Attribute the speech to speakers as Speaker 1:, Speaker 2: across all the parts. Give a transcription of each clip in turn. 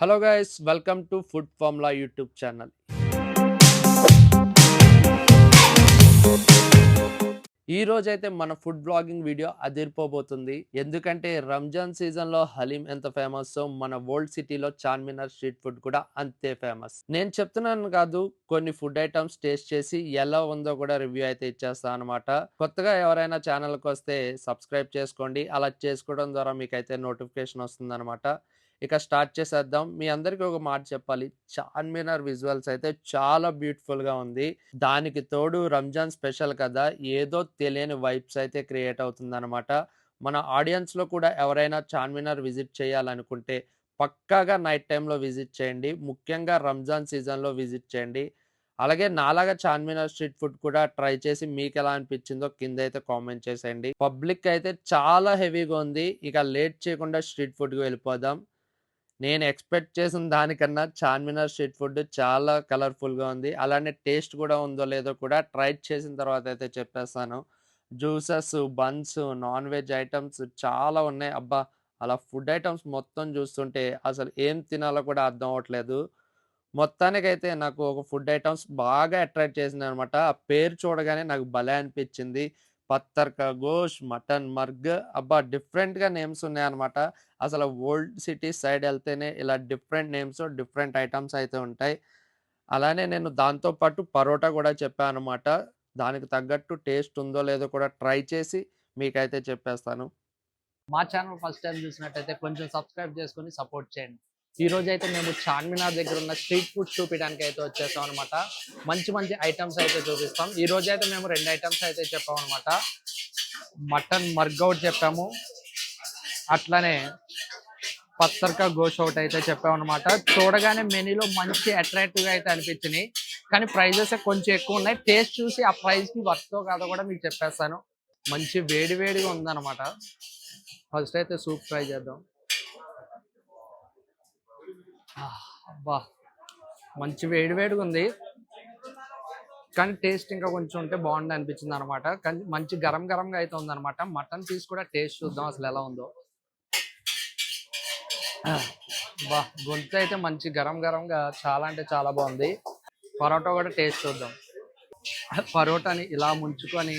Speaker 1: Hello guys, welcome to food formula YouTube channel. ఈ రోజైతే మన ఫుడ్ బ్లాగింగ్ వీడియో అదిరిపోబోతుంది. ఎందుకంటే రంజాన్ సీజన్లో హలీం ఎంత ఫేమస్, మన ఓల్డ్ సిటీలో చార్మినార్ స్ట్రీట్ ఫుడ్ కూడా అంతే ఫేమస్. నేను చెప్తున్నాను కాదు, కొన్ని ఫుడ్ ఐటమ్స్ టేస్ట్ చేసి ఎలా ఉందో కూడా రివ్యూ అయితే ఇచ్చేస్తాను అనమాట. కొత్తగా ఎవరైనా ఛానల్కి వస్తే సబ్స్క్రైబ్ చేసుకోండి. అలా చేసుకోవడం ద్వారా మీకైతే నోటిఫికేషన్ వస్తుంది అనమాట. ఇక స్టార్ట్ చేసేద్దాం. మీ అందరికీ ఒక మాట చెప్పాలి, చార్మినార్ విజువల్స్ అయితే చాలా బ్యూటిఫుల్గా ఉంది. దానికి తోడు రంజాన్ స్పెషల్ కదా, ఏదో తెలియని వైబ్స్ అయితే క్రియేట్ అవుతుందన్నమాట. మన ఆడియన్స్లో కూడా ఎవరైనా చార్మినార్ విజిట్ చేయాలనుకుంటే పక్కాగా నైట్ టైంలో విజిట్ చేయండి. ముఖ్యంగా రంజాన్ సీజన్లో విజిట్ చేయండి. అలాగే నాలాగా చార్మినార్ స్ట్రీట్ ఫుడ్ కూడా ట్రై చేసి మీకు ఎలా అనిపించిందో కింద అయితే కామెంట్ చేసేయండి. పబ్లిక్ అయితే చాలా హెవీగా ఉంది. ఇక లేట్ చేయకుండా స్ట్రీట్ ఫుడ్కి వెళ్ళిపోదాం. నేను ఎక్స్పెక్ట్ చేసిన దానికన్నా చార్మినార్ స్ట్రీట్ ఫుడ్ చాలా కలర్ఫుల్గా ఉంది. అలానే టేస్ట్ కూడా ఉందో లేదో కూడా ట్రై చేసిన తర్వాత అయితే చెప్పేస్తాను. Juices, buns, non veg items చాలా ఉన్నాయి. అబ్బా, అలా ఫుడ్ ఐటమ్స్ మొత్తం చూస్తుంటే అసలు ఏం తినాలో కూడా అర్థం అవ్వట్లేదు. మొత్తానికైతే నాకు ఒక ఫుడ్ ఐటమ్స్ బాగా అట్రాక్ట్ చేసింది అనమాట. ఆ పేరు చూడగానే నాకు భలే అనిపించింది. పత్తర్ కా గోష్, మటన్ మర్గ్, అబ్బా డిఫరెంట్‌గా నేమ్స్ ఉన్నాయన్నమాట. అసలు ఓల్డ్ సిటీ సైడ్ ఎళ్తేనే ఇలా డిఫరెంట్ నేమ్స్, డిఫరెంట్ ఐటమ్స్ అయితే ఉంటాయి. అలానే నేను దాంతో పాటు పరోటా కూడా చెప్పా అనమాట. దానికి తగ్గట్టు టేస్ట్ ఉందో లేదో కూడా ట్రై చేసి మీకైతే చెప్పేస్తాను.
Speaker 2: మా ఛానల్ ఫస్ట్ టైం చూసినట్టయితే కొంచెం సబ్స్క్రైబ్ చేసుకొని సపోర్ట్ చేయండి. ఈ రోజు అయితే మేము చార్మినార్ దగ్గర ఉన్న స్ట్రీట్ ఫుడ్ చూపించడానికి అయితే వచ్చేసాం అనమాట. మంచి మంచి ఐటమ్స్ అయితే చూపిస్తాం. ఈ రోజు అయితే మేము 2 ఐటమ్స్ అయితే చెప్పాం అనమాట. మటన్ మర్గౌట్ చెప్పాము, అట్లానే పత్తర్కా గోష్ ఒకటి అయితే చెప్పాం అనమాట. చూడగానే మెనూలో మంచి అట్రాక్టివ్గా అయితే అనిపించినాయి, కానీ ప్రైజెస్ కొంచెం ఎక్కువ ఉన్నాయి. టేస్ట్ చూసి ఆ ప్రైస్కి వర్తో కాదో కూడా మీకు చెప్పేస్తాను. మంచి వేడి వేడిగా ఉందన్నమాట. ఫస్ట్ అయితే సూప్ ట్రై చేద్దాం. అబ్బా, మంచి వేడి వేడిగా ఉంది, కానీ టేస్ట్ ఇంకా కొంచెం ఉంటే బాగుంది అనిపించింది అనమాట. కానీ మంచి గరం గరంగా అయితే ఉందన్నమాట. మటన్ పీస్ కూడా టేస్ట్ చూద్దాం అసలు ఎలా ఉందో. బా, గొంతు అయితే మంచి గరం గరంగా చాలా అంటే చాలా బాగుంది. పరోటా కూడా టేస్ట్ చూద్దాం. పరోటాని ఇలా ముంచుకొని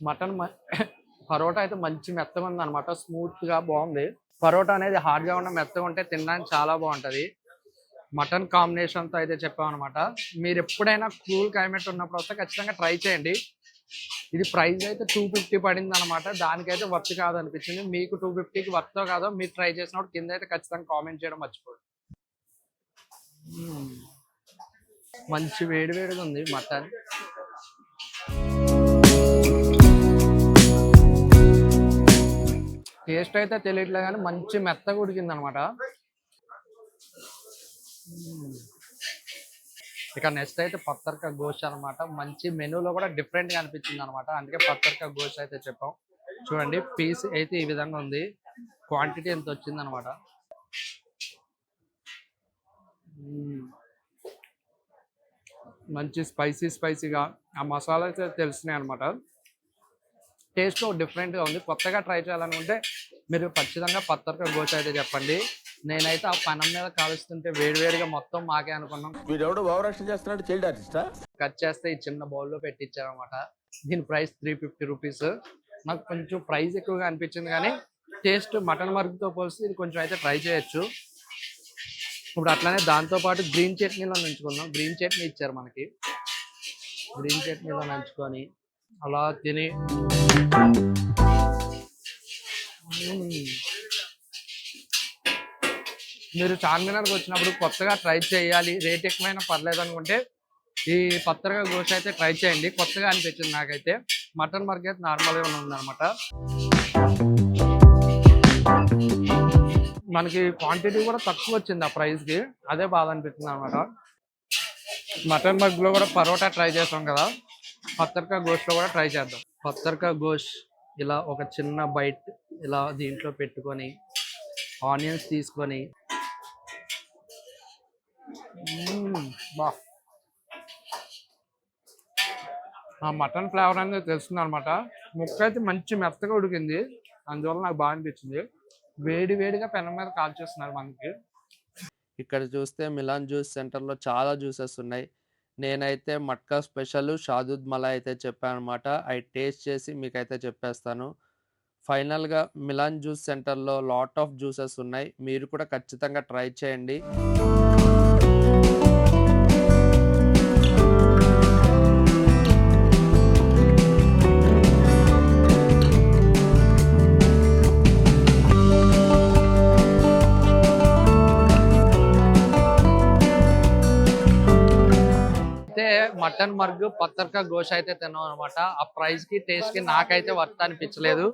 Speaker 2: మటన్ పరోటా అయితే మంచి మెత్తగా ఉంది అనమాట. స్మూత్ గా బాగుంది. పరోటా అనేది హార్డ్ గా ఉన్న మెత్తగా ఉంటే తినడానికి చాలా బాగుంటది. మటన్ కాంబినేషన్ తో అయితే చెప్పాం అనమాట. మీరు ఎప్పుడైనా కూల్ క్లైమేట్ ఉన్నప్పుడు వస్తే ఖచ్చితంగా ట్రై చేయండి. ఇది ప్రైస్ అయితే 250 పడింది అనమాట. దానికైతే వర్త్ కాదు అనిపించింది. మీకు 250కి వర్త్ కాదో మీరు ట్రై చేసినప్పుడు కింద అయితే ఖచ్చితంగా కామెంట్ చేయడం మర్చిపోండి. మంచి వేడి వేడిగా ఉంది మటన్. టేస్ట్ అయితే తెలియట్లేదు కానీ మంచి మెత్తగా ఉడికింది అనమాట. ఇక నెక్స్ట్ అయితే పత్తర్కా గోష్ అనమాట. మంచి మెనూలో కూడా డిఫరెంట్ గా అనిపించింది అనమాట. అందుకే పత్తర్కా గోష్ అయితే చెప్పాం. చూడండి, పీస్ అయితే ఈ విధంగా ఉంది. క్వాంటిటీ ఎంత వచ్చింది అనమాట. మంచి స్పైసీగా ఆ మసాలా అయితే తెలిసినాయి అనమాట. టేస్ట్ డిఫరెంట్గా ఉంది. కొత్తగా ట్రై చేయాలనుకుంటే మీరు ఖచ్చితంగా పత్తర్కా గోష్ అయితే చెప్పండి. నేనైతే ఆ పనం మీద కాలుస్తుంటే వేడివేడిగా మొత్తం మాకే అనుకున్నాం.
Speaker 3: వీడెవడో భావరక్షణ చేస్తున్నాడు, చైల్డ్ ఆర్టిస్టా.
Speaker 2: కట్ చేస్తే ఈ చిన్న బౌల్లో పెట్టించారనమాట. దీని ప్రైస్ 350 రూపీస్. నాకు కొంచెం ప్రైస్ ఎక్కువగా అనిపించింది, కానీ టేస్ట్ మటన్ మరుగుతో పోలిస్తే ఇది కొంచెం అయితే ట్రై చేయొచ్చు. ఇప్పుడు అట్లానే దాంతోపాటు గ్రీన్ చట్నీలో నంచుకుందాం. గ్రీన్ చట్నీ ఇచ్చారు మనకి. గ్రీన్ చట్నీలో నంచుకొని అలా తిని మీరు చార్మినార్కి వచ్చినప్పుడు కొత్తగా ట్రై చేయాలి, రేట్ ఎక్కువైనా పర్లేదు అనుకుంటే ఈ పత్తర్కా గోష్ అయితే ట్రై చేయండి. కొత్తగా అనిపించింది నాకైతే. మటన్ మర్గ్ అయితే నార్మల్గా ఉందన్నమాట. మనకి క్వాంటిటీ కూడా తక్కువ వచ్చింది ఆ ప్రైస్కి, అదే బాధ అనిపిస్తుంది అనమాట. మటన్ మర్గ్లో కూడా పరోటా ట్రై చేస్తాం కదా, పత్తర్కా గోష్లో కూడా ట్రై చేద్దాం. పత్తర్కా గోష్ ఇలా ఒక చిన్న బైట్ ఇలా దీంట్లో పెట్టుకొని ఆనియన్స్ తీసుకొని బా ఆ మటన్ ఫ్లేవర్ అనేది తెలుస్తుంది అనమాట. ముక్క అయితే మంచి మెత్తగా ఉడికింది, అందువల్ల నాకు బాగా అనిపించింది. వేడి వేడిగా పెనం మీద కాల్చేస్తున్నారు మనకి.
Speaker 1: ఇక్కడ చూస్తే మిలాన్ జ్యూస్ సెంటర్‌లో చాలా జ్యూసెస్ ఉన్నాయి. నేనైతే మట్కా స్పెషల్, షాదూద్ మలాయ్ అయితే చెప్పాననమాట. అయి టేస్ట్ చేసి మీకైతే చెప్పేస్తాను. ఫైనల్‌గా మిలాన్ జ్యూస్ సెంటర్‌లో లాట్ ఆఫ్ జ్యూసెస్ ఉన్నాయి. మీరు కూడా ఖచ్చితంగా ట్రై చేయండి.
Speaker 2: అయితే మటన్ మర్గ్ పత్తర్కా గోష్ అయితే తిన్నాం అనమాట. ఆ ప్రైస్ కి టేస్ట్ కి నాకైతే వర్త్ అనిపించలేదు.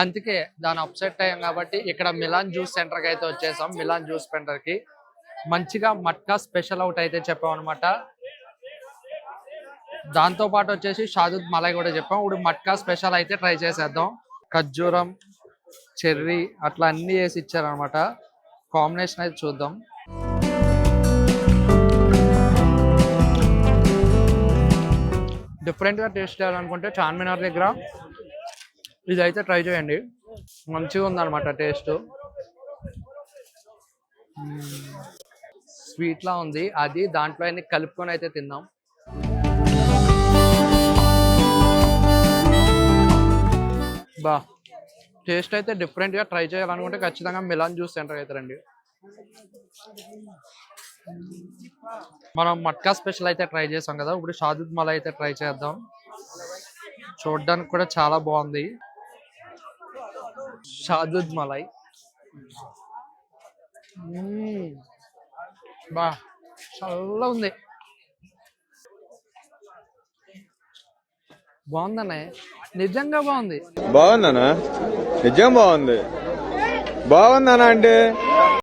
Speaker 2: అందుకే దాని అప్సెట్ అయ్యాం కాబట్టి ఇక్కడ మిలాన్ జ్యూస్ సెంటర్ కి అయితే వచ్చేసాం. మిలాన్ జ్యూస్ సెంటర్ కి మంచిగా మట్కా స్పెషల్ అవుట్ అయితే చెప్పాం అనమాట. దాంతో పాటు వచ్చేసి షాదూద్ మలై కూడా చెప్పాం. ఇప్పుడు మట్కా స్పెషల్ అయితే ట్రై చేసేద్దాం. ఖర్జూరం, చెర్రీ అట్లా అన్ని వేసి ఇచ్చారనమాట. కాంబినేషన్ అయితే చూద్దాం. డిఫరెంట్గా టేస్ట్ చేయాలనుకుంటే చార్మినార్ దగ్గర ఇది అయితే ట్రై చేయండి, మంచిగా ఉందన్నమాట టేస్ట్. స్వీట్లా ఉంది, అది దాంట్లో అన్ని కలుపుకొని అయితే తిందాం. బా టేస్ట్ అయితే డిఫరెంట్గా ట్రై చేయాలనుకుంటే ఖచ్చితంగా మిలాన్ జ్యూస్ సెంటర్ అయితే రండి. మనం మట్కా స్పెషల్ అయితే ట్రై చేసాం కదా, ఇప్పుడు షాదూద్ మలై అయితే ట్రై చేద్దాం. చూడడానికి కూడా చాలా బాగుంది షాదూద్ మలై. బా చాలా ఉంది, బాగుందనే, నిజంగా బాగుంది.
Speaker 4: బాగుందనా? నిజం బాగుంది. బాగుందనా అంటే